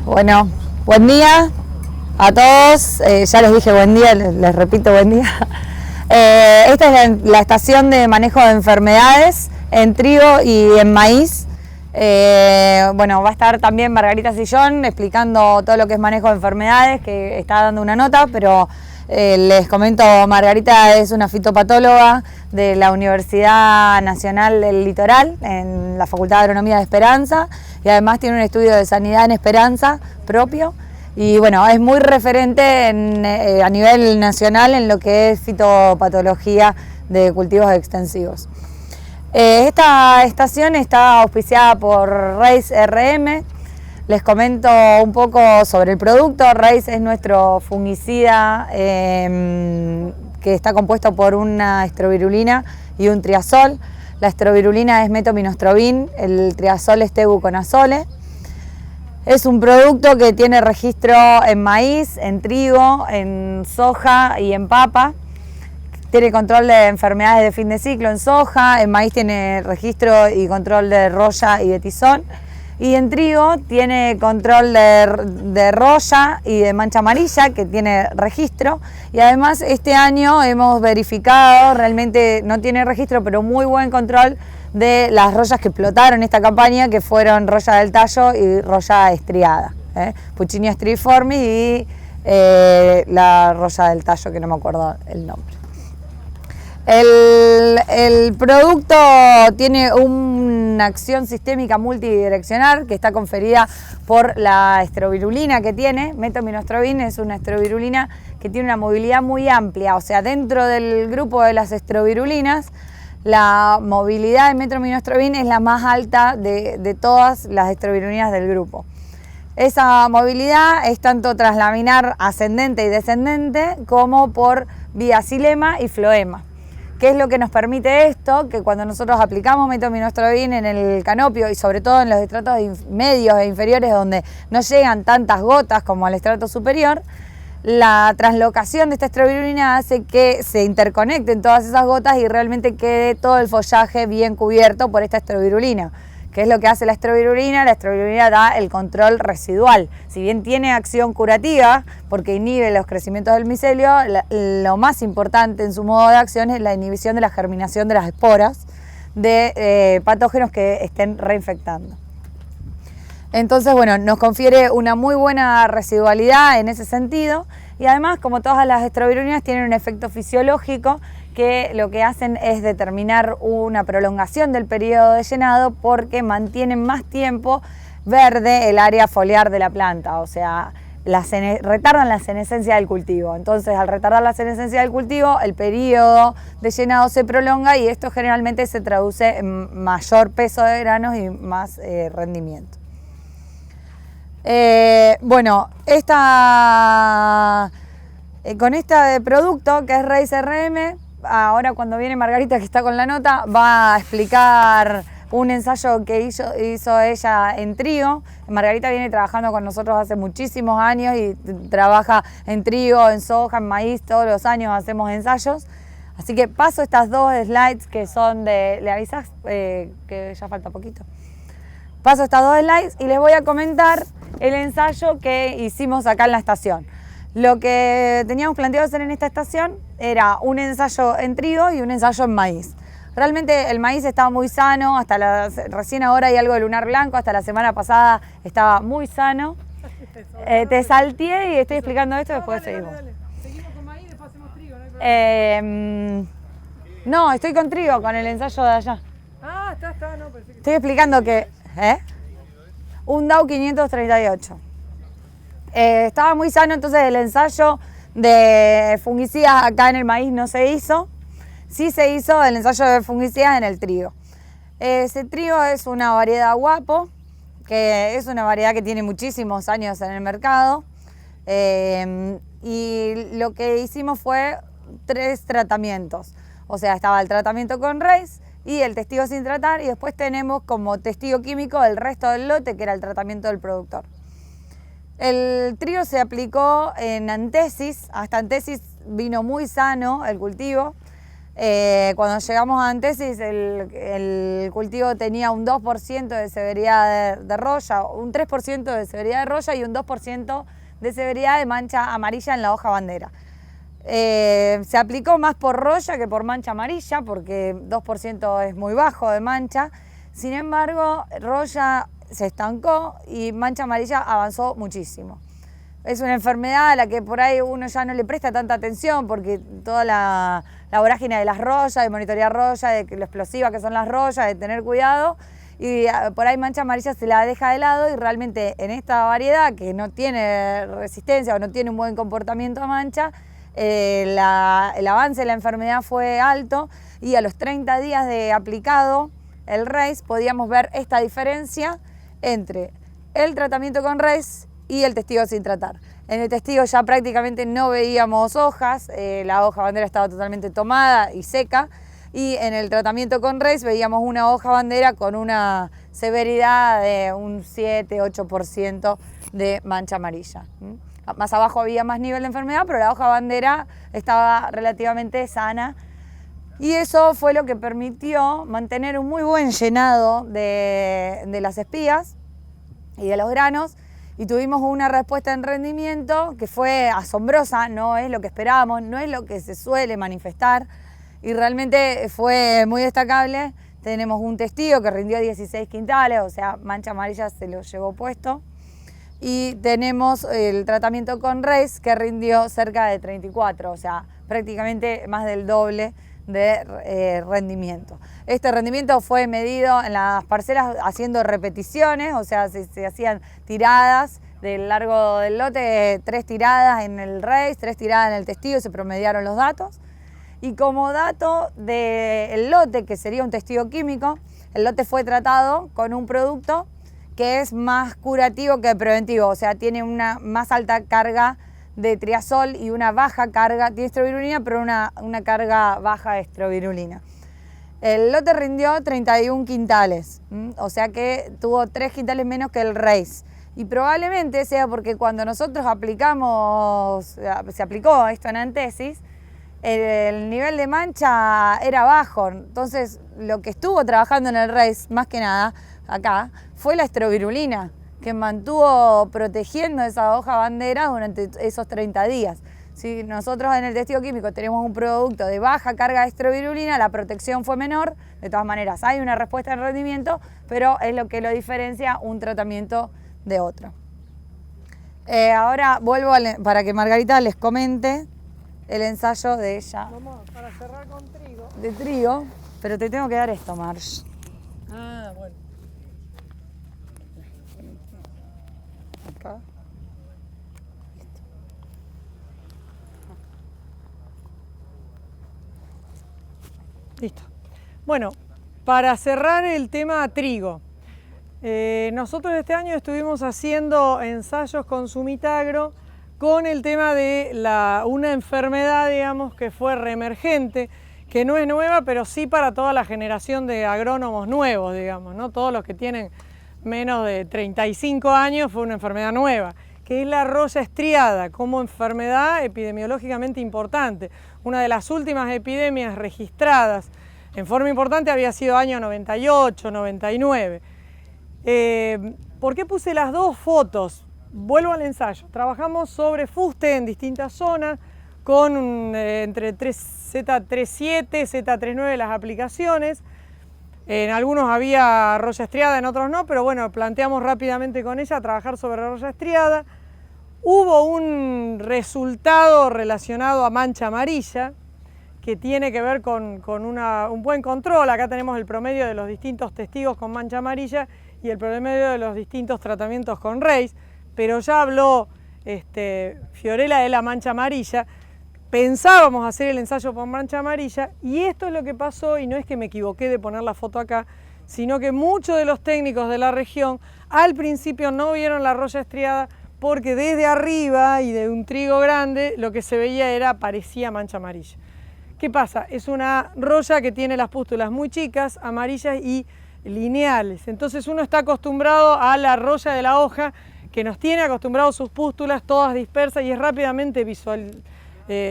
Bueno, buen día a todos. Ya les dije buen día, les repito buen día. Esta es la estación de manejo de enfermedades en trigo y en maíz. Bueno, va a estar también Margarita Sillón explicando todo lo que es manejo de enfermedades, que está dando una nota, pero les comento, Margarita es una fitopatóloga de la Universidad Nacional del Litoral, en la Facultad de Agronomía de Esperanza, y además tiene un estudio de sanidad en Esperanza propio. Y bueno, es muy referente a nivel nacional en lo que es fitopatología de cultivos extensivos. Esta estación está auspiciada por Race RM. Les comento un poco sobre el producto. Race es nuestro fungicida que está compuesto por una estrovirulina y un triazol. La estrovirulina es metominostrobin, el triazol es tebuconazole. Es un producto que tiene registro en maíz, en trigo, en soja y en papa. Tiene control de enfermedades de fin de ciclo en soja, en maíz tiene registro y control de roya y de tizón. Y en trigo tiene control de roya y de mancha amarilla, que tiene registro. Y además este año hemos verificado, realmente no tiene registro, pero muy buen control de las rollas que explotaron esta campaña, que fueron roya del tallo y roya estriada. Puccinia striformis y la roya del tallo, que no me acuerdo el nombre. El producto tiene una acción sistémica multidireccional que está conferida por la estrovirulina que tiene. Metominostrobin es una estrovirulina que tiene una movilidad muy amplia, o sea, dentro del grupo de las estrovirulinas, la movilidad de metominostrobin es la más alta de todas las estrovirulinas del grupo. Esa movilidad es tanto translaminar ascendente y descendente como por vía xilema y floema. ¿Qué es lo que nos permite esto? Que cuando nosotros aplicamos metominostrobin en el canopio y sobre todo en los estratos medios e inferiores donde no llegan tantas gotas como al estrato superior, la translocación de esta estrovirulina hace que se interconecten todas esas gotas y realmente quede todo el follaje bien cubierto por esta estrovirulina. ¿Qué es lo que hace la estrovirulina? La estrovirulina da el control residual. Si bien tiene acción curativa, porque inhibe los crecimientos del micelio, lo más importante en su modo de acción es la inhibición de la germinación de las esporas de patógenos que estén reinfectando. Entonces, bueno, nos confiere una muy buena residualidad en ese sentido, y además, como todas las estrovirulinas, tienen un efecto fisiológico que lo que hacen es determinar una prolongación del periodo de llenado porque mantienen más tiempo verde el área foliar de la planta, o sea, retardan la senescencia del cultivo. Entonces, al retardar la senescencia del cultivo, el periodo de llenado se prolonga y esto generalmente se traduce en mayor peso de granos y más rendimiento. Bueno, con este producto que es Race RM, ahora cuando viene Margarita, que está con la nota, va a explicar un ensayo que hizo ella en trigo. Margarita viene trabajando con nosotros hace muchísimos años y trabaja en trigo, en soja, en maíz, todos los años hacemos ensayos. Así que paso estas dos slides que son de... ¿Le avisas que ya falta poquito? Paso estas dos slides y les voy a comentar el ensayo que hicimos acá en la estación. Lo que teníamos planteado hacer en esta estación era un ensayo en trigo y un ensayo en maíz. Realmente el maíz estaba muy sano, recién ahora hay algo de lunar blanco, hasta la semana pasada estaba muy sano. Te salteé y estoy explicando esto, después seguimos. Dale. Seguimos con maíz, después hacemos trigo, ¿no hay problema? No, estoy con trigo, con el ensayo de allá. Ah, está, no, perfecto. Estoy explicando que... Un DAO 538. Estaba muy sano, entonces el ensayo de fungicidas acá en el maíz no se hizo. Sí se hizo el ensayo de fungicidas en el trigo. Ese trigo es una variedad guapo, que es una variedad que tiene muchísimos años en el mercado. Y lo que hicimos fue 3 tratamientos. O sea, estaba el tratamiento con Race y el testigo sin tratar, y después tenemos como testigo químico el resto del lote, que era el tratamiento del productor. El trigo se aplicó en antesis, hasta antesis vino muy sano el cultivo. Cuando llegamos a Antesis, el cultivo tenía un 2% de severidad de roya, un 3% de severidad de roya y un 2% de severidad de mancha amarilla en la hoja bandera. Se aplicó más por roya que por mancha amarilla, porque 2% es muy bajo de mancha. Sin embargo, roya se estancó y mancha amarilla avanzó muchísimo. Es una enfermedad a la que por ahí uno ya no le presta tanta atención, porque toda la vorágine de las royas, de monitorear royas, de lo explosivas que son las royas, de tener cuidado, y por ahí mancha amarilla se la deja de lado, y realmente en esta variedad que no tiene resistencia o no tiene un buen comportamiento a mancha, el avance de la enfermedad fue alto, y a los 30 días de aplicado el RACE podíamos ver esta diferencia entre el tratamiento con RACE y el testigo sin tratar. En el testigo ya prácticamente no veíamos hojas, la hoja bandera estaba totalmente tomada y seca, y en el tratamiento con RACE veíamos una hoja bandera con una severidad de un 7-8% de mancha amarilla. Más abajo había más nivel de enfermedad, pero la hoja bandera estaba relativamente sana, y eso fue lo que permitió mantener un muy buen llenado de las espigas y de los granos, y tuvimos una respuesta en rendimiento que fue asombrosa, no es lo que esperábamos, no es lo que se suele manifestar, y realmente fue muy destacable. Tenemos un testigo que rindió 16 quintales, o sea, mancha amarilla se lo llevó puesto, y tenemos el tratamiento con RACE que rindió cerca de 34, o sea, prácticamente más del doble de rendimiento. Este rendimiento fue medido en las parcelas haciendo repeticiones, o sea, se hacían tiradas del largo del lote, 3 tiradas en el RACE, 3 tiradas en el testigo, se promediaron los datos. Y como dato del lote, que sería un testigo químico, el lote fue tratado con un producto que es más curativo que preventivo, o sea, tiene una más alta carga de triazol y una baja carga, tiene estrovirulina, pero una carga baja de estrovirulina. El lote rindió 31 quintales, o sea que tuvo 3 quintales menos que el RACE. Y probablemente sea porque cuando nosotros se aplicó esto en Antesis, el nivel de mancha era bajo. Entonces, lo que estuvo trabajando en el RACE, más que nada, acá, fue la estrovirulina, que mantuvo protegiendo esa hoja bandera durante esos 30 días. Si nosotros en el testigo químico tenemos un producto de baja carga de estrovirulina, la protección fue menor. De todas maneras, hay una respuesta en rendimiento, pero es lo que lo diferencia un tratamiento de otro. Ahora vuelvo para que Margarita les comente el ensayo de ella. Vamos para cerrar con trigo. De trigo, pero te tengo que dar esto, Marge. Ah, bueno. Acá. Listo. Bueno, para cerrar el tema trigo, nosotros este año estuvimos haciendo ensayos con Sumitagro con el tema de una enfermedad, digamos, que fue reemergente, que no es nueva, pero sí para toda la generación de agrónomos nuevos, digamos, ¿no? Todos los que tienen menos de 35 años fue una enfermedad nueva, que es la roya estriada, como enfermedad epidemiológicamente importante. Una de las últimas epidemias registradas en forma importante había sido año 98, 99. ¿Por qué puse las dos fotos? Vuelvo al ensayo. Trabajamos sobre fuste en distintas zonas con entre Z37, Z39 las aplicaciones. En algunos había roya estriada, en otros no, pero bueno, planteamos rápidamente con ella trabajar sobre roya estriada. Hubo un resultado relacionado a mancha amarilla que tiene que ver con un buen control. Acá tenemos el promedio de los distintos testigos con mancha amarilla y el promedio de los distintos tratamientos con RACE, pero ya habló Fiorella de la mancha amarilla. Pensábamos hacer el ensayo por mancha amarilla y esto es lo que pasó, y no es que me equivoqué de poner la foto acá, sino que muchos de los técnicos de la región al principio no vieron la roya estriada porque desde arriba y de un trigo grande lo que se veía parecía mancha amarilla. ¿Qué pasa? Es una roya que tiene las pústulas muy chicas, amarillas y lineales. Entonces uno está acostumbrado a la roya de la hoja que nos tiene acostumbrados sus pústulas todas dispersas y es rápidamente visual.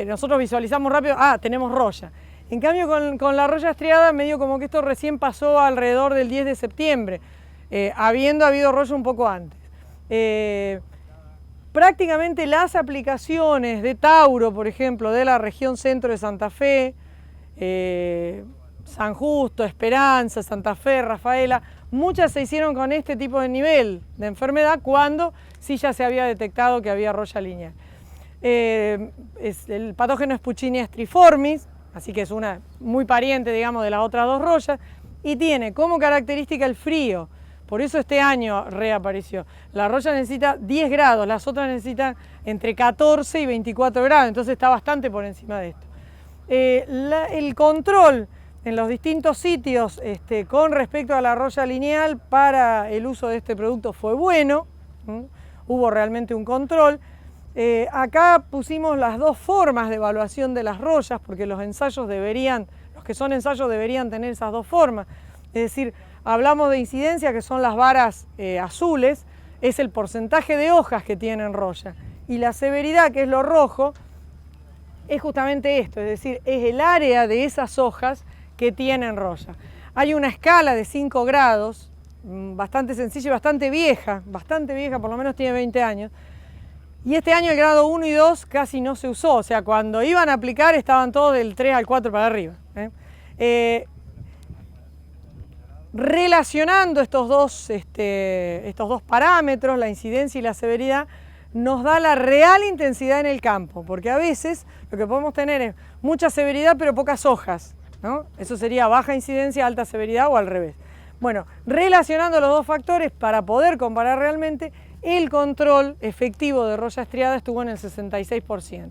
Nosotros visualizamos rápido, tenemos roya. En cambio con la roya estriada medio como que esto recién pasó alrededor del 10 de septiembre, habiendo habido roya un poco antes. Prácticamente las aplicaciones de tauro, por ejemplo, de la región centro de Santa Fe, San Justo, Esperanza, Santa Fe, Rafaela, muchas se hicieron con este tipo de nivel de enfermedad cuando sí ya se había detectado que había roya lineal. El patógeno es Puccinia striformis, así que es una muy pariente, digamos, de las otras dos royas, y tiene como característica el frío. Por eso este año reapareció. La roya necesita 10 grados, las otras necesitan entre 14 y 24 grados, entonces está bastante por encima de esto. El control en los distintos sitios con respecto a la roya lineal para el uso de este producto fue bueno, hubo realmente un control. Acá pusimos las dos formas de evaluación de las royas, porque los que son ensayos deberían tener esas dos formas. Es decir, hablamos de incidencia, que son las varas azules, es el porcentaje de hojas que tienen roya. Y la severidad, que es lo rojo, es justamente esto, es decir, es el área de esas hojas que tienen roya. Hay una escala de 5 grados, bastante sencilla y bastante vieja, por lo menos tiene 20 años. Y este año el grado 1 y 2 casi no se usó, o sea, cuando iban a aplicar estaban todos del 3 al 4 para arriba. Relacionando estos dos parámetros, la incidencia y la severidad, nos da la real intensidad en el campo, porque a veces lo que podemos tener es mucha severidad pero pocas hojas, ¿no? Eso sería baja incidencia, alta severidad o al revés. Bueno, relacionando los dos factores para poder comparar realmente, el control efectivo de roya estriada estuvo en el 66%,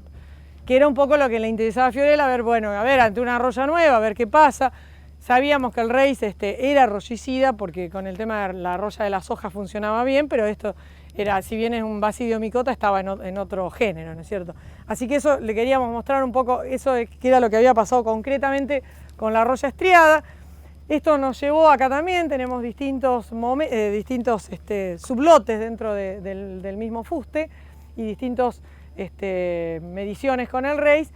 que era un poco lo que le interesaba a Fiorella, ante una roya nueva, a ver qué pasa. Sabíamos que el Reis era royicida porque con el tema de la roya de las hojas funcionaba bien, pero esto era, si bien es un basidio micota, estaba en otro género, ¿no es cierto? Así que eso le queríamos mostrar un poco, eso que era lo que había pasado concretamente con la roya estriada. Esto nos llevó acá también, tenemos distintos sublotes dentro del mismo fuste y distintas mediciones con el Reis.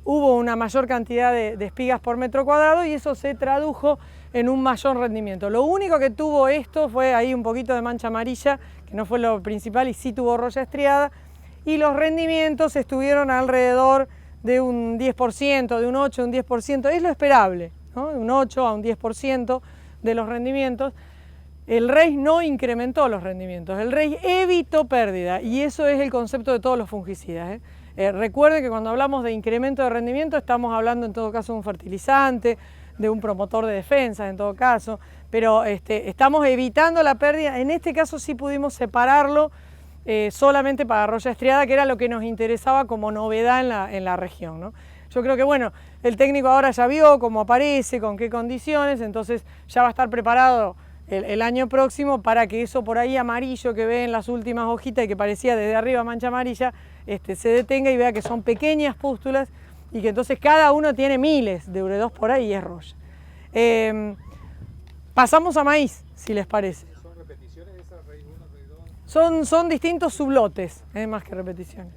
Hubo una mayor cantidad de espigas por metro cuadrado y eso se tradujo en un mayor rendimiento. Lo único que tuvo esto fue ahí un poquito de mancha amarilla, que no fue lo principal y sí tuvo roya estriada, y los rendimientos estuvieron alrededor de un 10%, de un 8, un 10%, es lo esperable, ¿no? De un 8 a un 10% de los rendimientos. El Reis no incrementó los rendimientos, el Reis evitó pérdida y eso es el concepto de todos los fungicidas. Recuerden que cuando hablamos de incremento de rendimiento estamos hablando en todo caso de un fertilizante, de un promotor de defensa en todo caso, pero estamos evitando la pérdida. En este caso sí pudimos separarlo solamente para roya estriada, que era lo que nos interesaba como novedad en la región, ¿no? Yo creo que bueno, el técnico ahora ya vio cómo aparece, con qué condiciones, entonces ya va a estar preparado el año próximo para que eso por ahí amarillo que ve en las últimas hojitas y que parecía desde arriba mancha amarilla, se detenga y vea que son pequeñas pústulas y que entonces cada uno tiene miles de uredos por ahí y es roya. Pasamos a maíz, si les parece. ¿Son repeticiones de esas raíz 1, raíz 2? Son distintos sublotes, más que repeticiones.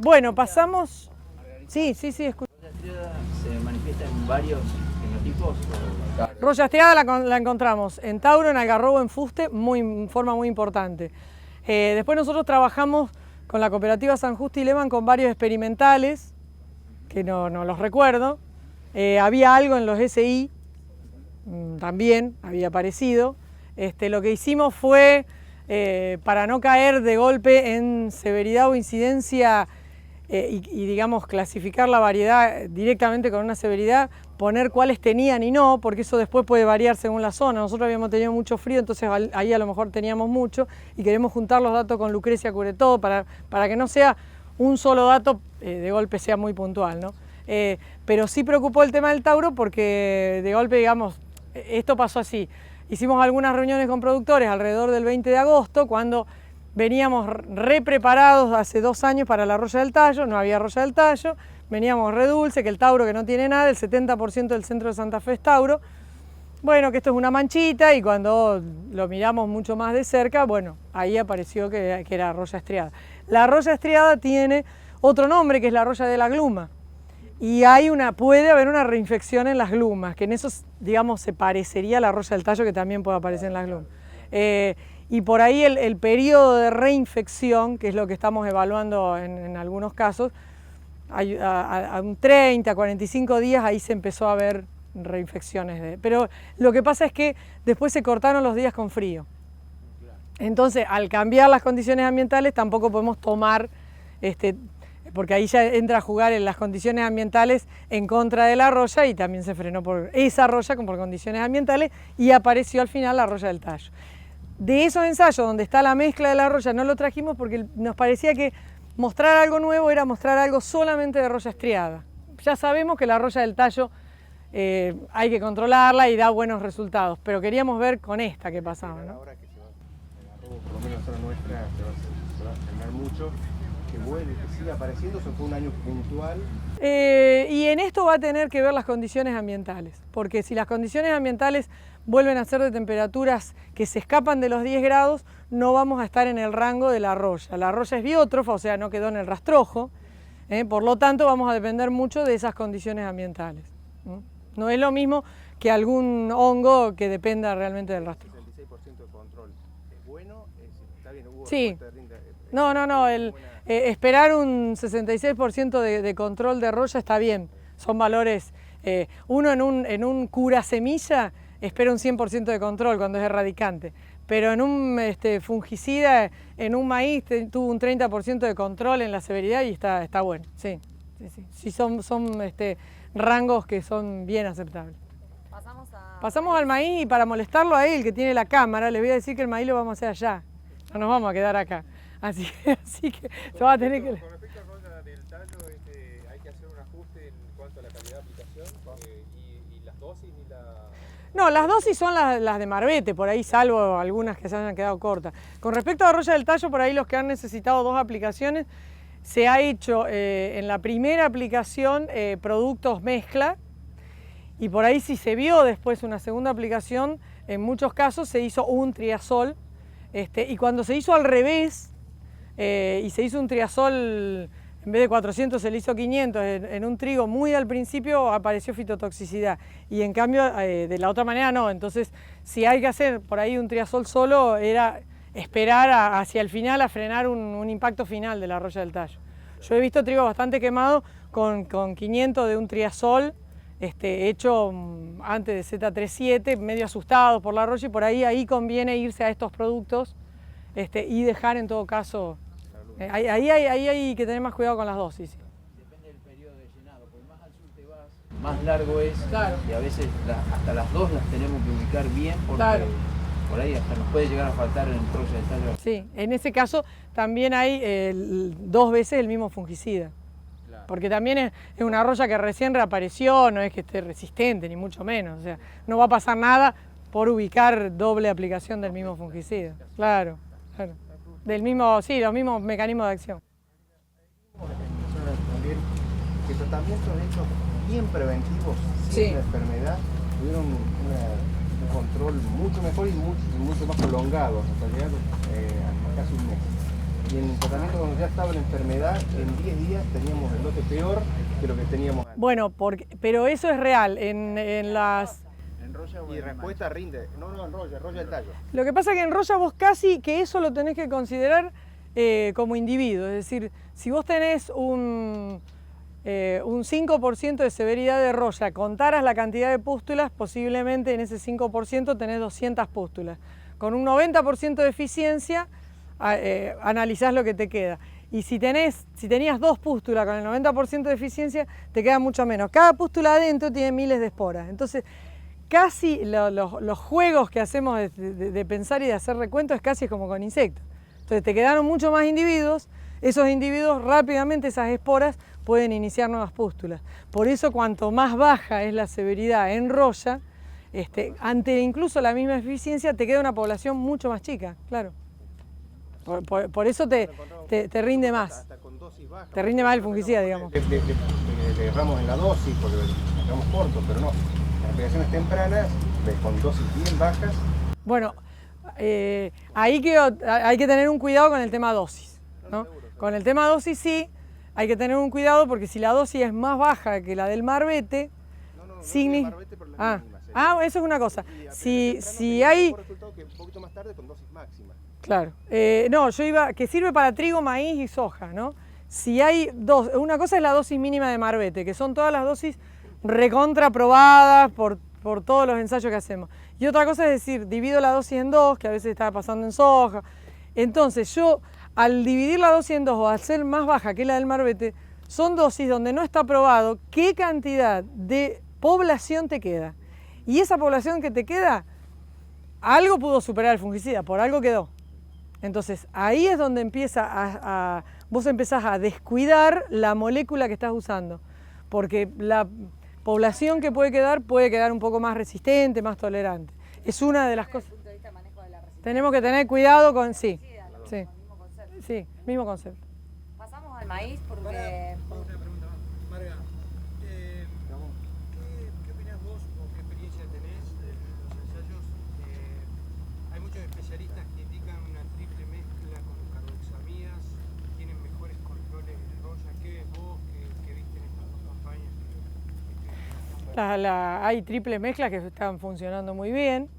Bueno, pasamos... Sí, escucho. ¿La estriada se manifiesta en varios fenotipos? Roya estriada la encontramos en tauro, en algarrobo, en fuste, en forma muy importante. Después nosotros trabajamos con la cooperativa San Justo y Lehmann con varios experimentales, que no los recuerdo. Había algo en los SI, también había aparecido. Lo que hicimos fue, para no caer de golpe en severidad o incidencia y digamos clasificar la variedad directamente con una severidad, poner cuáles tenían y no, porque eso después puede variar según la zona. Nosotros habíamos tenido mucho frío, entonces ahí a lo mejor teníamos mucho y queremos juntar los datos con Lucrecia Curetó para que no sea un solo dato, de golpe sea muy puntual, ¿no? Pero sí preocupó el tema del tauro porque de golpe, digamos, esto pasó así. Hicimos algunas reuniones con productores alrededor del 20 de agosto, cuando veníamos re preparados hace 2 años para la roya del tallo, no había roya del tallo, veníamos re dulce, que el tauro que no tiene nada, el 70% del centro de Santa Fe es tauro. Bueno, que esto es una manchita y cuando lo miramos mucho más de cerca, bueno, ahí apareció que era roya estriada. La roya estriada tiene otro nombre que es la roya de la gluma y puede haber una reinfección en las glumas, que en eso, digamos, se parecería a la roya del tallo, que también puede aparecer en las glumas. Y por ahí el periodo de reinfección, que es lo que estamos evaluando en algunos casos, a un 30, 45 días ahí se empezó a ver reinfecciones. Pero lo que pasa es que después se cortaron los días con frío. Entonces, al cambiar las condiciones ambientales, tampoco podemos tomar, porque ahí ya entra a jugar en las condiciones ambientales en contra de la roya, y también se frenó por esa roya como por condiciones ambientales, y apareció al final la roya del tallo. De esos ensayos donde está la mezcla de la roya no lo trajimos porque nos parecía que mostrar algo nuevo era mostrar algo solamente de roya estriada. Ya sabemos que la roya del tallo hay que controlarla y da buenos resultados, pero queríamos ver con esta qué pasaba, ¿no? Ahora que se va, el arroz, por lo menos en la zona nuestra, se va a frenar mucho, que vuelve, que siga apareciendo, eso fue un año puntual. Y en esto va a tener que ver las condiciones ambientales, porque si las condiciones ambientales vuelven a ser de temperaturas que se escapan de los 10 grados, no vamos a estar en el rango de la roya. La roya es biótrofa, o sea, no quedó en el rastrojo, por lo tanto vamos a depender mucho de esas condiciones ambientales. No es lo mismo que algún hongo que dependa realmente del rastrojo. El 16% de control, ¿es bueno? ¿Está bien? ¿Hubo Sí. respuesta de rinde? No, esperar un 66% de control de roya está bien. Son valores, uno en un cura semilla espera un 100% de control cuando es erradicante, pero en un fungicida, en un maíz tuvo un 30% de control en la severidad y está bueno, sí. Sí, son rangos que son bien aceptables. Pasamos al maíz, y para molestarlo a él, que tiene la cámara, le voy a decir que el maíz lo vamos a hacer allá, no nos vamos a quedar acá. Así que se va a tener que... Con respecto a roya del tallo, hay que hacer un ajuste en cuanto a la calidad de aplicación y las dosis y la... No, las dosis son las de Marbete, por ahí, salvo algunas que se hayan quedado cortas. Con respecto a roya del tallo, por ahí los que han necesitado 2 aplicaciones, se ha hecho en la primera aplicación productos mezcla, y por ahí si se vio después una segunda aplicación, en muchos casos se hizo un triazol, y cuando se hizo al revés, y se hizo un triazol, en vez de 400 se le hizo 500, en un trigo muy al principio apareció fitotoxicidad, y en cambio de la otra manera no. Entonces, si hay que hacer por ahí un triazol solo, era esperar hacia el final a frenar un impacto final de la roya del tallo. Yo he visto trigo bastante quemado con 500 de un triazol, hecho antes de Z37, medio asustados por la roya, y por ahí conviene irse a estos productos y dejar en todo caso, ahí hay que tener más cuidado con las dosis. Depende del periodo de llenado, porque más al sur te vas, más largo es, claro. Y a veces hasta las dos las tenemos que ubicar bien, porque claro, por ahí hasta nos puede llegar a faltar en el roya del tallo. Sí, en ese caso también hay 2 veces el mismo fungicida. Claro. Porque también es una roya que recién reapareció, no es que esté resistente, ni mucho menos. O sea, no va a pasar nada por ubicar doble aplicación del mismo fungicida. Claro, claro. Del mismo, sí, los mismos mecanismos de acción. También que tratamientos hechos bien preventivos, sin Sí. la enfermedad, tuvieron un control mucho mejor y mucho más prolongado, hasta llegar a casi un mes. Y en el tratamiento cuando ya estaba la enfermedad, en 10 días teníamos el lote peor que lo que teníamos antes. Bueno, pero eso es real. En las... En roya o Y en respuesta rinde, no en roya del tallo. Lo que pasa es que en roya vos casi que eso lo tenés que considerar como individuo. Es decir, si vos tenés un 5% de severidad de roya, contaras la cantidad de pústulas, posiblemente en ese 5% tenés 200 pústulas. Con un 90% de eficiencia, analizás lo que te queda. Y si tenías 2 pústulas con el 90% de eficiencia, te queda mucho menos. Cada pústula adentro tiene miles de esporas. Entonces, casi los juegos que hacemos de pensar y de hacer recuento es casi como con insectos. Entonces te quedaron mucho más individuos, esos individuos rápidamente, esas esporas, pueden iniciar nuevas pústulas. Por eso cuanto más baja es la severidad en roya, ante incluso la misma eficiencia te queda una población mucho más chica, claro. Por eso te rinde más. Hasta con dosis baja. Te rinde más el fungicida, digamos. Le erramos en la dosis porque le erramos corto, pero no. Las aplicaciones tempranas, con dosis bien bajas. Bueno, ahí hay que tener un cuidado con el tema dosis, ¿no? Con el tema dosis sí, hay que tener un cuidado porque si la dosis es más baja que la del marbete, significa... eso es una cosa. Si hay... Que un poquito más tarde con dosis máxima. Claro. Que sirve para trigo, maíz y soja, ¿no? Si hay una cosa es la dosis mínima de marbete, que son todas las dosis recontraprobadas por todos los ensayos que hacemos. Y otra cosa es decir, divido la dosis en dos, que a veces está pasando en soja. Entonces yo, al dividir la dosis en dos o al ser más baja que la del marbete, son dosis donde no está probado qué cantidad de población te queda. Y esa población que te queda, algo pudo superar el fungicida, por algo quedó. Entonces ahí es donde vos empezás a descuidar la molécula que estás usando, porque la población que puede quedar un poco más resistente, más tolerante. Es una de las cosas. Tenemos que tener cuidado con, sí, mismo concepto. Pasamos al maíz porque... Una pregunta más. Marga, ¿qué opinás vos o qué experiencia tenés de los ensayos? Hay muchos especialistas que indican una triple mezcla con carboxamidas, tienen mejores controles de roya. ¿Qué ves vos que viste en estas dos campañas? Hay triple mezclas que están funcionando muy bien.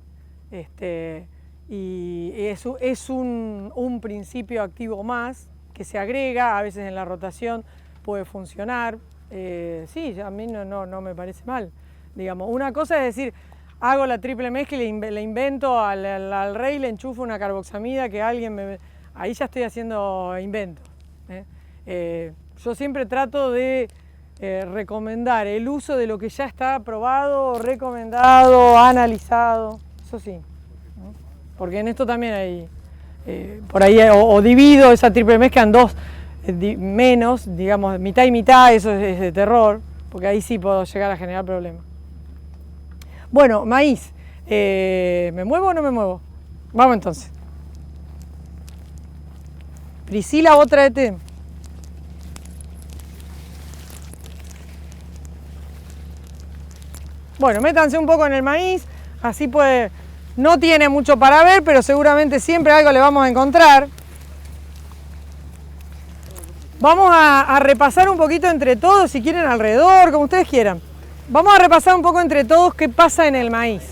Y es un principio activo más que se agrega, a veces en la rotación puede funcionar. Sí, a mí no me parece mal. Digamos, una cosa es decir, hago la triple mezcla y le invento al rey, le enchufo una carboxamida que alguien me... Ahí ya estoy haciendo inventos. Yo siempre trato de recomendar el uso de lo que ya está probado, recomendado, analizado, eso sí. Porque en esto también hay, por ahí, o divido esa triple mezcla en dos menos, digamos, mitad y mitad, eso es de terror, porque ahí sí puedo llegar a generar problemas. Bueno, maíz, ¿me muevo o no me muevo? Vamos entonces. Priscila, vos tráete. Bueno, métanse un poco en el maíz, así puede... No tiene mucho para ver, pero seguramente siempre algo le vamos a encontrar. Vamos a repasar un poquito entre todos, si quieren alrededor, como ustedes quieran. Vamos a repasar un poco entre todos qué pasa en el maíz.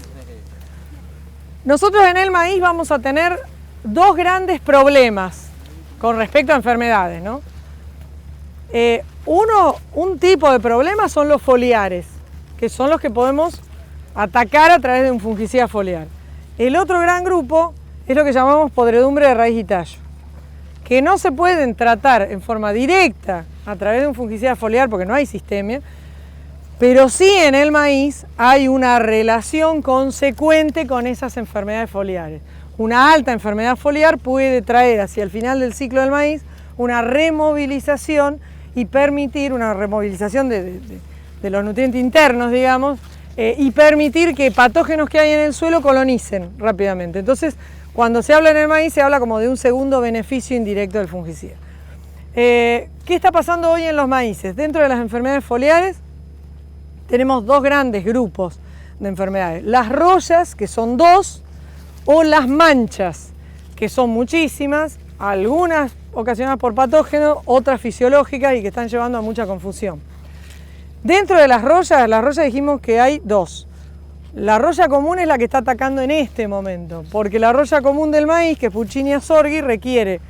Nosotros en el maíz vamos a tener dos grandes problemas con respecto a enfermedades, ¿no? Un tipo de problema son los foliares, que son los que podemos atacar a través de un fungicida foliar. El otro gran grupo es lo que llamamos podredumbre de raíz y tallo, que no se pueden tratar en forma directa a través de un fungicida foliar porque no hay sistemia, pero sí en el maíz hay una relación consecuente con esas enfermedades foliares. Una alta enfermedad foliar puede traer hacia el final del ciclo del maíz una removilización y permitir una removilización de los nutrientes internos, digamos, y permitir que patógenos que hay en el suelo colonicen rápidamente. Entonces, cuando se habla en el maíz, se habla como de un segundo beneficio indirecto del fungicida. ¿Qué está pasando hoy en los maíces? Dentro de las enfermedades foliares tenemos dos grandes grupos de enfermedades. Las rollas, que son dos, o las manchas, que son muchísimas, algunas ocasionadas por patógenos, otras fisiológicas y que están llevando a mucha confusión. Dentro de las rollas dijimos que hay dos. La roya común es la que está atacando en este momento, porque la roya común del maíz, que es Puccinia sorghi, requiere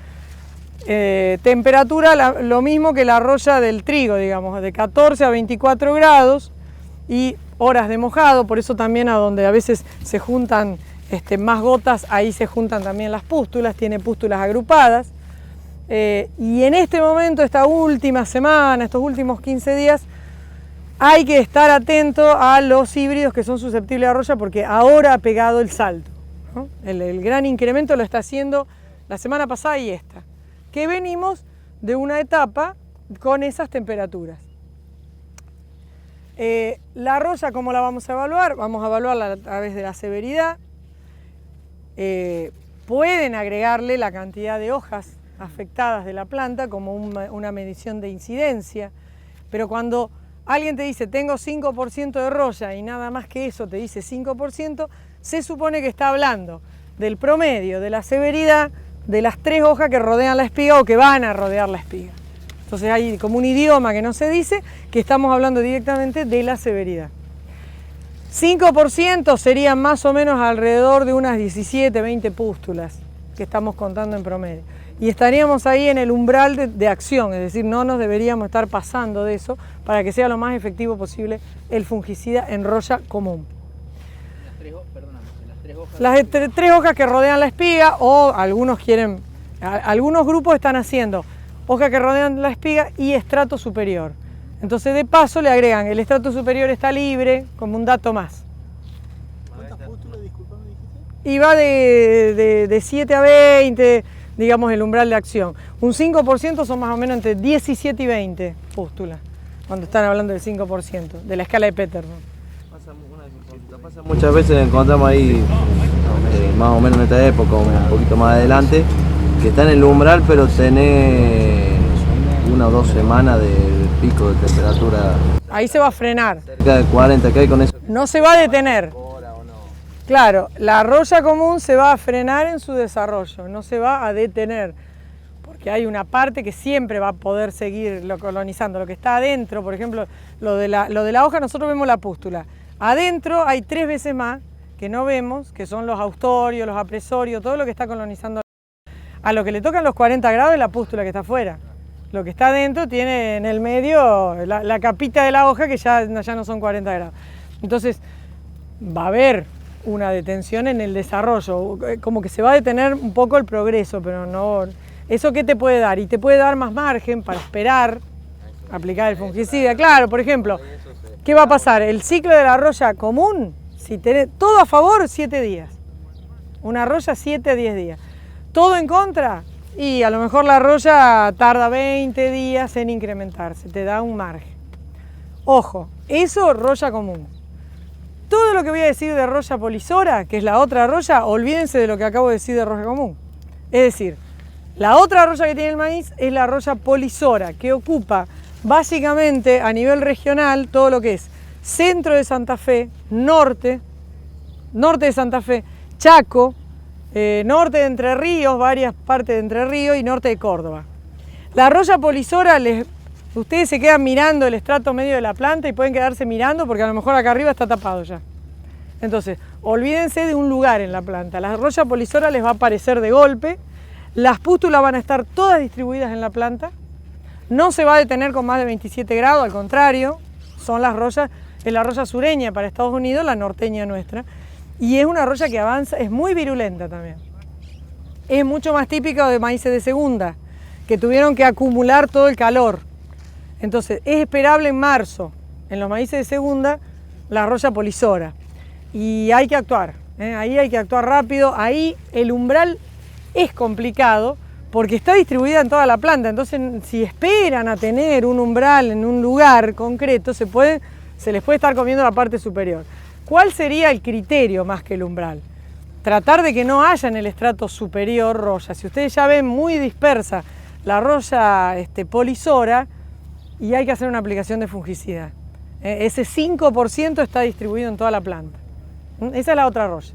temperatura lo mismo que la roya del trigo, digamos, de 14 a 24 grados y horas de mojado, por eso también a donde a veces se juntan más gotas, ahí se juntan también las pústulas, tiene pústulas agrupadas. Y en este momento, esta última semana, estos últimos 15 días, hay que estar atento a los híbridos que son susceptibles a roya porque ahora ha pegado el salto, ¿no? El gran incremento lo está haciendo la semana pasada y esta, que venimos de una etapa con esas temperaturas. La roya, ¿cómo la vamos a evaluar? Vamos a evaluarla a través de la severidad. Pueden agregarle la cantidad de hojas afectadas de la planta como una medición de incidencia, pero cuando alguien te dice tengo 5% de roya y nada más que eso te dice 5%, se supone que está hablando del promedio, de la severidad de las 3 hojas que rodean la espiga o que van a rodear la espiga. Entonces hay como un idioma que no se dice, que estamos hablando directamente de la severidad. 5% serían más o menos alrededor de unas 17, 20 pústulas que estamos contando en promedio. Y estaríamos ahí en el umbral de acción, es decir, no nos deberíamos estar pasando de eso para que sea lo más efectivo posible el fungicida en roya común. Las tres hojas que rodean la espiga, o algunos grupos están haciendo hojas que rodean la espiga y estrato superior. Entonces de paso le agregan, el estrato superior está libre, como un dato más. ¿Cuántas pústulas, disculpame, dijiste? Y va de 7 a 20, digamos, el umbral de acción. Un 5% son más o menos entre 17 y 20 pústulas, cuando están hablando del 5%, de la escala de Peterson. Pasa muchas veces, encontramos ahí, más o menos en esta época, un poquito más adelante, que está en el umbral, pero tenés 1 o 2 semanas de pico de temperatura. Ahí se va a frenar. Cerca de 40, ¿qué hay con eso? No se va a detener. Claro, la roya común se va a frenar en su desarrollo, no se va a detener, porque hay una parte que siempre va a poder seguir colonizando. Lo que está adentro, por ejemplo, lo de la hoja, nosotros vemos la pústula. Adentro hay 3 veces más que no vemos, que son los austorios, los apresorios, todo lo que está colonizando. A lo que le tocan los 40 grados es la pústula que está afuera. Lo que está adentro tiene en el medio la capita de la hoja, que ya no son 40 grados. Entonces va a haber una detención en el desarrollo, como que se va a detener un poco el progreso, pero no. ¿Eso qué te puede dar? Y te puede dar más margen para esperar aplicar el fungicida. Claro, por ejemplo, ¿qué va a pasar? El ciclo de la roya común, si tenés todo a favor, 7 días. Una roya 7 a 10 días. Todo en contra, y a lo mejor la roya tarda 20 días en incrementarse, te da un margen. Ojo, eso roya común. Todo lo que voy a decir de roya polisora, que es la otra roya, olvídense de lo que acabo de decir de roya común. Es decir, la otra roya que tiene el maíz es la roya polisora, que ocupa básicamente a nivel regional todo lo que es centro de Santa Fe, norte de Santa Fe, Chaco, norte de Entre Ríos, varias partes de Entre Ríos y norte de Córdoba. La roya polisora, ustedes se quedan mirando el estrato medio de la planta y pueden quedarse mirando porque a lo mejor acá arriba está tapado ya. Entonces, olvídense de un lugar en la planta. La roya polisora les va a aparecer de golpe, las pústulas van a estar todas distribuidas en la planta, no se va a detener con más de 27 grados, al contrario, son las royas, es la roya sureña para Estados Unidos, la norteña nuestra. Y es una roya que avanza, es muy virulenta también. Es mucho más típico de maíces de segunda, que tuvieron que acumular todo el calor. Entonces, es esperable en marzo, en los maíces de segunda, la roya polisora. Y hay que actuar, ahí hay que actuar rápido. Ahí el umbral es complicado porque está distribuida en toda la planta. Entonces, si esperan a tener un umbral en un lugar concreto, se les puede estar comiendo la parte superior. ¿Cuál sería el criterio más que el umbral? Tratar de que no haya en el estrato superior roya. Si ustedes ya ven muy dispersa la roya polisora, y hay que hacer una aplicación de fungicida. Ese 5% está distribuido en toda la planta. Esa es la otra roya.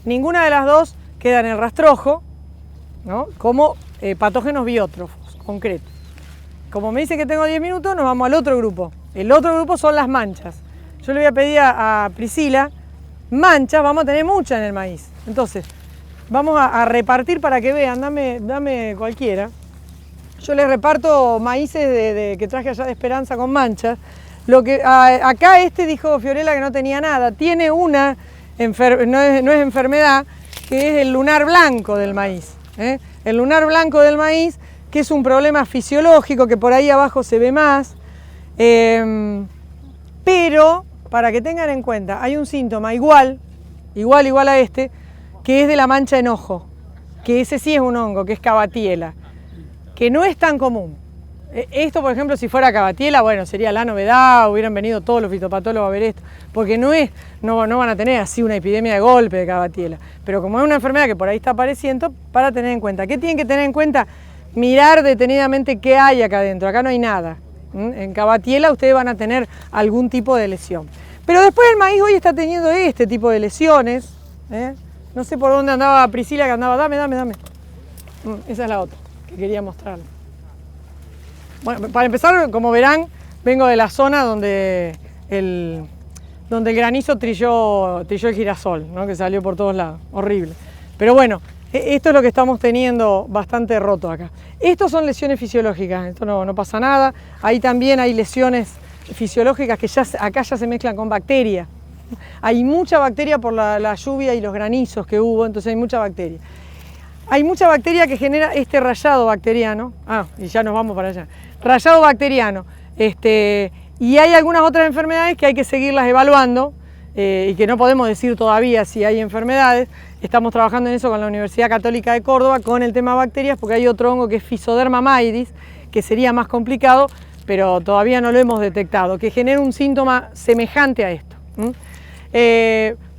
Ninguna de las dos queda en el rastrojo, ¿no? Como patógenos biótrofos, concretos. Como me dicen que tengo 10 minutos, nos vamos al otro grupo. El otro grupo son las manchas. Yo le voy a pedir a Priscila, manchas, vamos a tener muchas en el maíz. Entonces, vamos a repartir para que vean, dame cualquiera. Yo les reparto maíces que traje allá de Esperanza con manchas. Acá dijo Fiorella que no tenía nada. Tiene una, no es enfermedad, que es el lunar blanco del maíz. El lunar blanco del maíz, que es un problema fisiológico, que por ahí abajo se ve más. Pero, para que tengan en cuenta, hay un síntoma igual a que es de la mancha en ojo. Que ese sí es un hongo, que es Cabatiela, que no es tan común. Esto, por ejemplo, si fuera Cabatiela, bueno, sería la novedad, hubieran venido todos los fitopatólogos a ver esto, porque no van a tener así una epidemia de golpe de Cabatiela. Pero como es una enfermedad que por ahí está apareciendo, para tener en cuenta. ¿Qué tienen que tener en cuenta? Mirar detenidamente qué hay acá adentro. Acá no hay nada. En Cabatiela ustedes van a tener algún tipo de lesión. Pero después el maíz hoy está teniendo este tipo de lesiones. No sé por dónde andaba Priscila, que andaba, dame. Esa es la otra que quería mostrarles. Bueno, para empezar, como verán, vengo de la zona donde el granizo trilló el girasol, ¿no? Que salió por todos lados, horrible. Pero bueno, esto es lo que estamos teniendo bastante roto acá. Estos son lesiones fisiológicas, esto no pasa nada. Ahí también hay lesiones fisiológicas que acá ya se mezclan con bacterias. Hay mucha bacteria por la lluvia y los granizos que hubo, entonces hay mucha bacteria. Hay mucha bacteria que genera este rayado bacteriano. Y ya nos vamos para allá. Rayado bacteriano. Y hay algunas otras enfermedades que hay que seguirlas evaluando y que no podemos decir todavía si hay enfermedades. Estamos trabajando en eso con la Universidad Católica de Córdoba con el tema bacterias, porque hay otro hongo que es Physoderma maidis, que sería más complicado, pero todavía no lo hemos detectado, que genera un síntoma semejante a esto.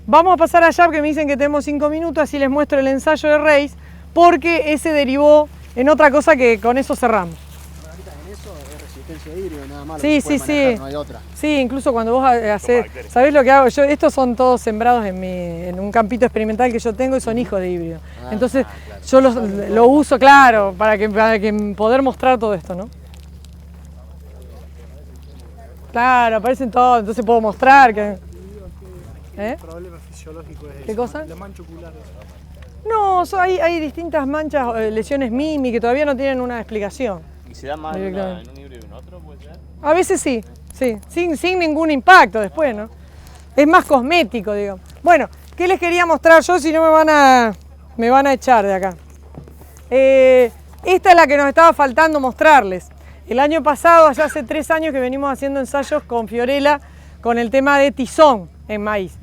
Vamos a pasar allá porque me dicen que tenemos 5 minutos, así les muestro el ensayo de Reis, porque ese derivó en otra cosa que con eso cerramos. En eso es resistencia híbrida, nada más. Sí, no hay otra. Sí, incluso cuando vos haces, ¿sabés lo que hago? Yo, estos son todos sembrados en un campito experimental que yo tengo y son hijos de híbrido. Entonces yo lo uso, claro, para que poder mostrar todo esto, ¿no? Claro, aparecen todos, entonces puedo mostrar que... El problema fisiológico es ¿Qué cosa? la mancha ocular. No, hay distintas manchas, lesiones MIMI que todavía no tienen una explicación. ¿Y se da más en un híbrido y en otro, puede ser? A veces sí, sin ningún impacto después, ¿no? Es más cosmético, digo. Bueno, ¿qué les quería mostrar yo? Si no me van a echar de acá. Esta es la que nos estaba faltando mostrarles. El año pasado, allá hace 3 años que venimos haciendo ensayos con Fiorella con el tema de tizón en maíz.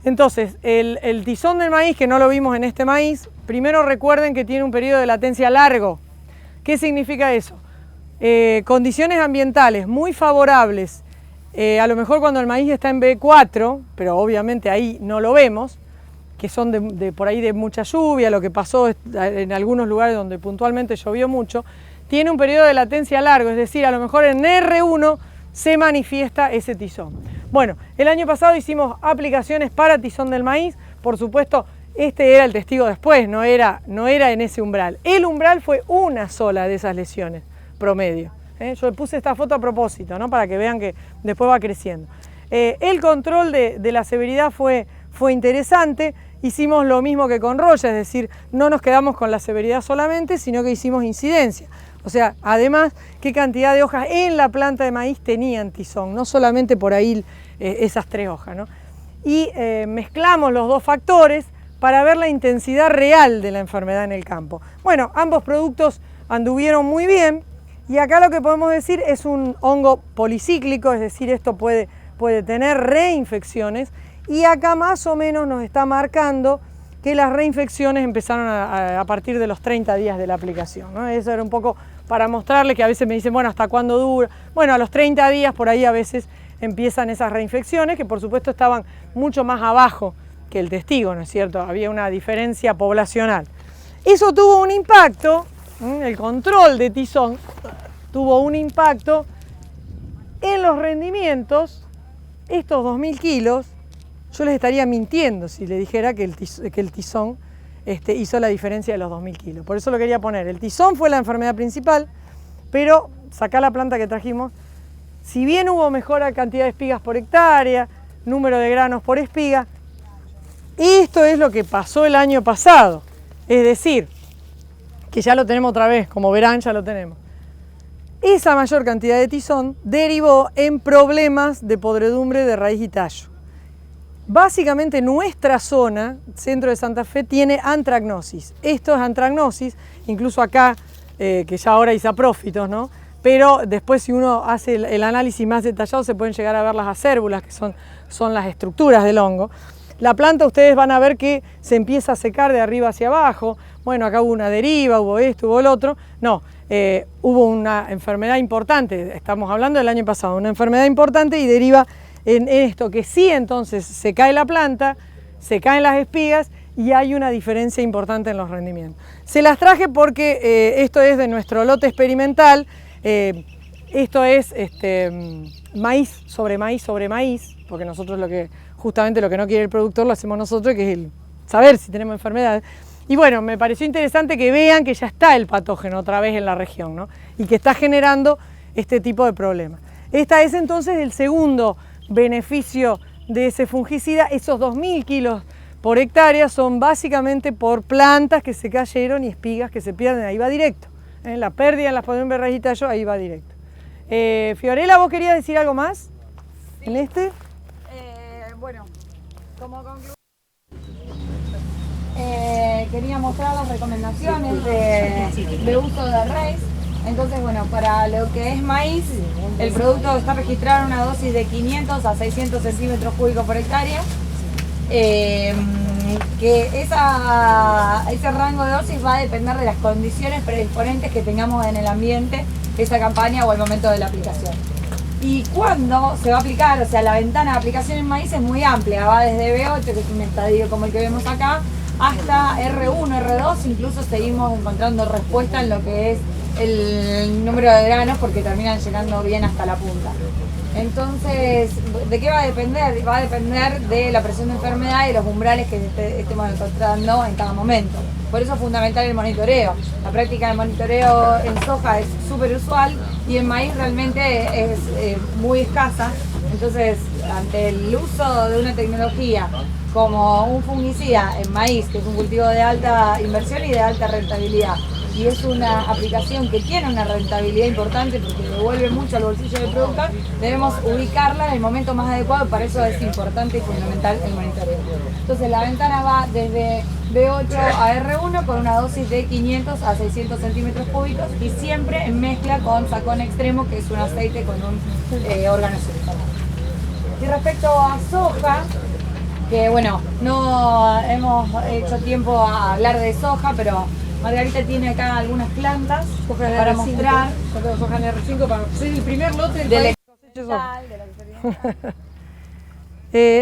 Entonces, el tizón del maíz, que no lo vimos en este maíz, primero recuerden que tiene un periodo de latencia largo. ¿Qué significa eso? Condiciones ambientales muy favorables, a lo mejor cuando el maíz está en B4, pero obviamente ahí no lo vemos, que son por ahí de mucha lluvia, lo que pasó en algunos lugares donde puntualmente llovió mucho, tiene un periodo de latencia largo, es decir, a lo mejor en R1 se manifiesta ese tizón. Bueno, el año pasado hicimos aplicaciones para tizón del maíz, por supuesto, este era el testigo después, no era en ese umbral. El umbral fue una sola de esas lesiones, promedio. Yo puse esta foto a propósito, ¿no? Para que vean que después va creciendo. El control de la severidad fue interesante, hicimos lo mismo que con Roya, es decir, no nos quedamos con la severidad solamente, sino que hicimos incidencia. O sea, además, qué cantidad de hojas en la planta de maíz tenían tizón, no solamente por ahí esas 3 hojas, ¿no? Y mezclamos los 2 factores para ver la intensidad real de la enfermedad en el campo. Bueno, ambos productos anduvieron muy bien y acá lo que podemos decir es un hongo policíclico, es decir, esto puede tener reinfecciones y acá más o menos nos está marcando que las reinfecciones empezaron a partir de los 30 días de la aplicación, ¿no? Eso era un poco para mostrarles que a veces me dicen, bueno, ¿hasta cuándo dura? Bueno, a los 30 días por ahí a veces empiezan esas reinfecciones que por supuesto estaban mucho más abajo que el testigo, ¿no es cierto? Había una diferencia poblacional. Eso tuvo un impacto, el control de tizón tuvo un impacto en los rendimientos. Estos 2.000 kilos, yo les estaría mintiendo si les dijera que el tizón hizo la diferencia de los 2.000 kilos. Por eso lo quería poner. El tizón fue la enfermedad principal, pero sacá la planta que trajimos. Si bien hubo mejor cantidad de espigas por hectárea, número de granos por espiga, esto es lo que pasó el año pasado. Es decir, que ya lo tenemos otra vez, como verán ya lo tenemos. Esa mayor cantidad de tizón derivó en problemas de podredumbre de raíz y tallo. Básicamente nuestra zona, centro de Santa Fe, tiene antracnosis. Esto es antracnosis, incluso acá, que ya ahora hay saprófitos, ¿no? Pero después si uno hace el análisis más detallado se pueden llegar a ver las acérbulas, que son las estructuras del hongo. La planta ustedes van a ver que se empieza a secar de arriba hacia abajo. Bueno, acá hubo una deriva, hubo esto, hubo el otro. No, hubo una enfermedad importante, estamos hablando del año pasado, una enfermedad importante y deriva en esto, que sí entonces se cae la planta, se caen las espigas y hay una diferencia importante en los rendimientos. Se las traje porque esto es de nuestro lote experimental, esto es maíz sobre maíz sobre maíz, porque nosotros justamente lo que no quiere el productor lo hacemos nosotros, que es el saber si tenemos enfermedades. Y bueno, me pareció interesante que vean que ya está el patógeno otra vez en la región, ¿no? Y que está generando este tipo de problemas. Esta es entonces el segundo beneficio de ese fungicida. Esos 2.000 kilos por hectárea son básicamente por plantas que se cayeron y espigas que se pierden, ahí va directo. La pérdida en las podenverras y tallo, ahí va directo. Fiorella, ¿vos querías decir algo más? Sí. ¿En este? Bueno, como conclusión, quería mostrar las recomendaciones de uso de raíz. Entonces, bueno, para lo que es maíz, el producto está registrado en una dosis de 500 a 600 centímetros cúbicos por hectárea. Que ese rango de dosis va a depender de las condiciones predisponentes que tengamos en el ambiente, esa campaña o el momento de la aplicación. Y cuando se va a aplicar, o sea, la ventana de aplicación en maíz es muy amplia, va desde B8, que es un estadio como el que vemos acá, hasta R1, R2, incluso seguimos encontrando respuesta en lo que es el número de granos porque terminan llegando bien hasta la punta. Entonces, ¿de qué va a depender? Va a depender de la presión de enfermedad y los umbrales que estemos encontrando en cada momento. Por eso es fundamental el monitoreo. La práctica de monitoreo en soja es súper usual y en maíz realmente es muy escasa. Entonces, ante el uso de una tecnología como un fungicida en maíz, que es un cultivo de alta inversión y de alta rentabilidad, y es una aplicación que tiene una rentabilidad importante porque devuelve mucho al bolsillo del productor, debemos ubicarla en el momento más adecuado, para eso es importante y fundamental el monitoreo. Entonces la ventana va desde B8 a R1 con una dosis de 500 a 600 centímetros cúbicos y siempre en mezcla con Sacón Extremo, que es un aceite con un órgano sulfonado. Y respecto a soja, que bueno, no hemos hecho tiempo a hablar de soja, pero Margarita tiene acá algunas plantas para mostrar. Yo tengo soja en R5 para ser el primer lote del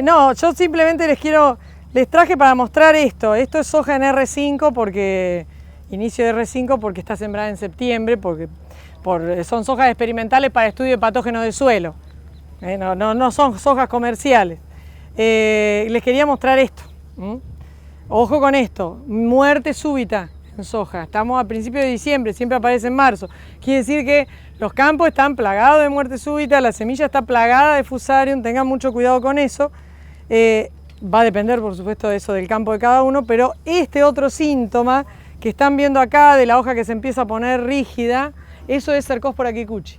no, yo simplemente les traje para mostrar esto. Esto es soja en R5 porque, inicio de R5 porque está sembrada en septiembre, son sojas experimentales para estudio de patógenos de suelo. No son sojas comerciales. Les quería mostrar esto. Ojo con esto, muerte súbita en soja. Estamos a principios de diciembre, siempre aparece en marzo. Quiere decir que los campos están plagados de muerte súbita, la semilla está plagada de Fusarium, tengan mucho cuidado con eso. Va a depender, por supuesto, de eso del campo de cada uno, pero este otro síntoma que están viendo acá, de la hoja que se empieza a poner rígida, eso es Cercospora kikuchi.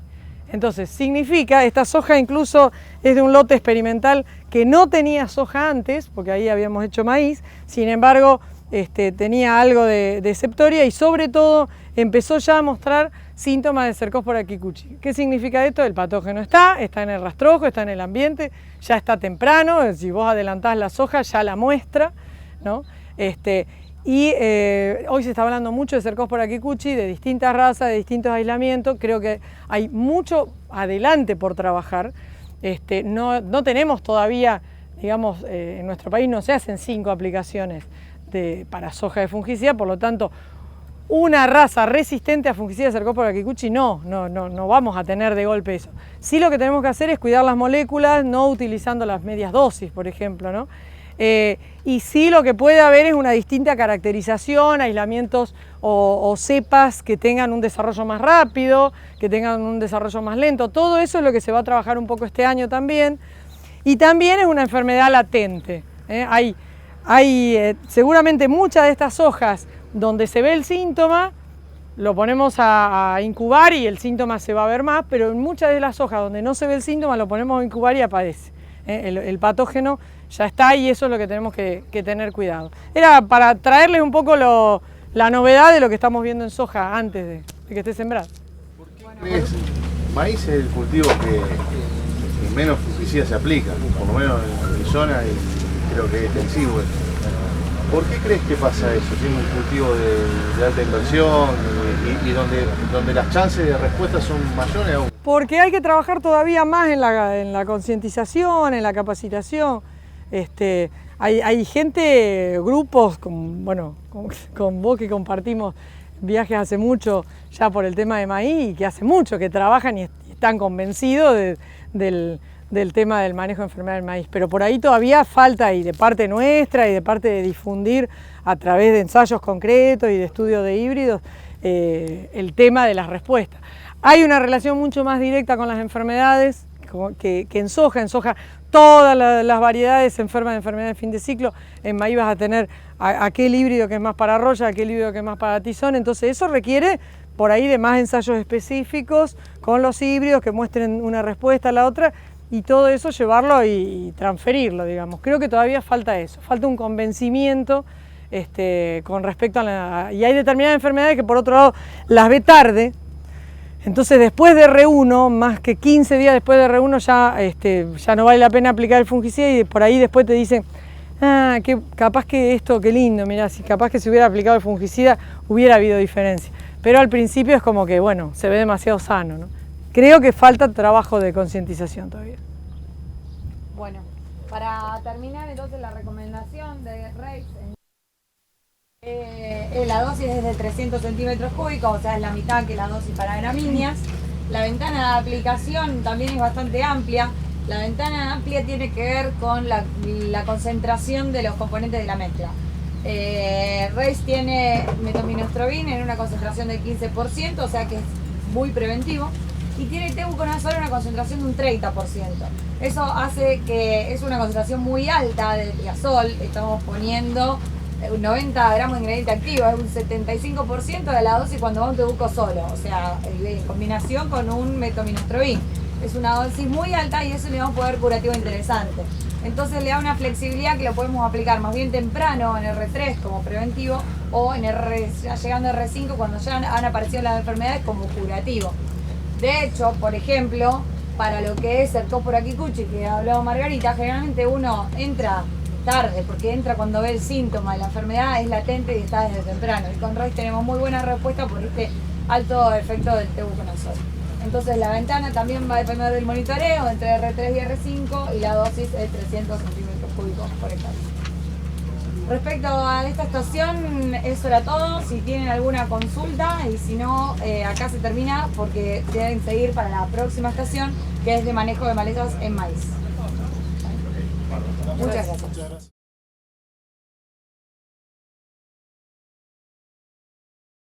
Entonces, significa, esta soja incluso es de un lote experimental que no tenía soja antes, porque ahí habíamos hecho maíz, sin embargo, tenía algo de septoria y sobre todo empezó ya a mostrar síntomas de Cercospora kikuchi. ¿Qué significa esto? El patógeno está en el rastrojo, está en el ambiente, ya está temprano, si vos adelantás la soja ya la muestra, ¿no? Hoy se está hablando mucho de Cercospora kikuchi, de distintas razas, de distintos aislamientos. Creo que hay mucho adelante por trabajar. No tenemos todavía, digamos, en nuestro país no se hacen 5 aplicaciones para soja de fungicida, por lo tanto, una raza resistente a fungicida de Cercospora kikuchi no vamos a tener de golpe eso. Sí, lo que tenemos que hacer es cuidar las moléculas, no utilizando las medias dosis, por ejemplo, ¿no? Y sí, lo que puede haber es una distinta caracterización, aislamientos o cepas que tengan un desarrollo más rápido, que tengan un desarrollo más lento. Todo eso es lo que se va a trabajar un poco este año también. Y también es una enfermedad latente. Hay seguramente muchas de estas hojas donde se ve el síntoma, lo ponemos a incubar y el síntoma se va a ver más, pero en muchas de las hojas donde no se ve el síntoma lo ponemos a incubar y aparece. El patógeno ya está y eso es lo que tenemos que tener cuidado. Era para traerles un poco la novedad de lo que estamos viendo en soja antes de que esté sembrado. ¿Por qué crees? Maíz es el cultivo que menos fungicida se aplica, por lo menos en mi zona, y creo que es extensivo. ¿Por qué crees que pasa eso? Siendo un cultivo de alta inversión y donde las chances de respuesta son mayores aún. Porque hay que trabajar todavía más en la concientización, en la capacitación. Hay gente, grupos, con vos que compartimos viajes hace mucho ya por el tema de maíz, y que hace mucho que trabajan y están convencidos del tema del manejo de enfermedad del maíz, pero por ahí todavía falta, y de parte nuestra y de parte de difundir a través de ensayos concretos y de estudios de híbridos, el tema de las respuestas. Hay una relación mucho más directa con las enfermedades que en soja. En soja todas las variedades se enferman de enfermedades de fin de ciclo. En maíz vas a tener aquel híbrido que es más para roya, aquel híbrido que es más para tizón. Entonces eso requiere por ahí de más ensayos específicos con los híbridos que muestren una respuesta a la otra, y todo eso llevarlo y transferirlo, digamos. Creo que todavía falta eso, falta un convencimiento con respecto a y hay determinadas enfermedades que por otro lado las ve tarde. Entonces después de R1, más que 15 días después de R1 ya no vale la pena aplicar el fungicida, y por ahí después te dicen, que capaz que esto, qué lindo, mirá, si capaz que se hubiera aplicado el fungicida hubiera habido diferencia. Pero al principio es como que, bueno, se ve demasiado sano, ¿no? Creo que falta trabajo de concientización todavía. Bueno, para terminar entonces la recomendación de Reis, la dosis es de 300 centímetros cúbicos, o sea, es la mitad que la dosis para gramíneas. La ventana de aplicación también es bastante amplia. La ventana amplia tiene que ver con la concentración de los componentes de la mezcla. Reis tiene metominostrobin en una concentración del 15%, o sea que es muy preventivo. Y tiene tebuconazol en una concentración de un 30%. Eso hace que es una concentración muy alta de triazol. Estamos poniendo 90 gramos de ingrediente activo, es un 75% de la dosis cuando va un tebuco solo, o sea, en combinación con un metominostrobin. Es una dosis muy alta y eso le da un poder curativo interesante. Entonces le da una flexibilidad que lo podemos aplicar más bien temprano en R3 como preventivo, o en llegando a R5 cuando ya han aparecido las enfermedades como curativo. De hecho, por ejemplo, para lo que es el Cercospora kikuchi que habló Margarita, generalmente uno entra tarde, porque entra cuando ve el síntoma de la enfermedad, es latente y está desde temprano. Y con Reis tenemos muy buena respuesta por este alto efecto del tebuconazol. Entonces la ventana también va a depender del monitoreo entre R3 y R5, y la dosis es 300 centímetros cúbicos por hectárea. Respecto a esta estación, eso era todo. Si tienen alguna consulta, y si no, acá se termina porque deben seguir para la próxima estación, que es de manejo de malezas en maíz. Muchas gracias.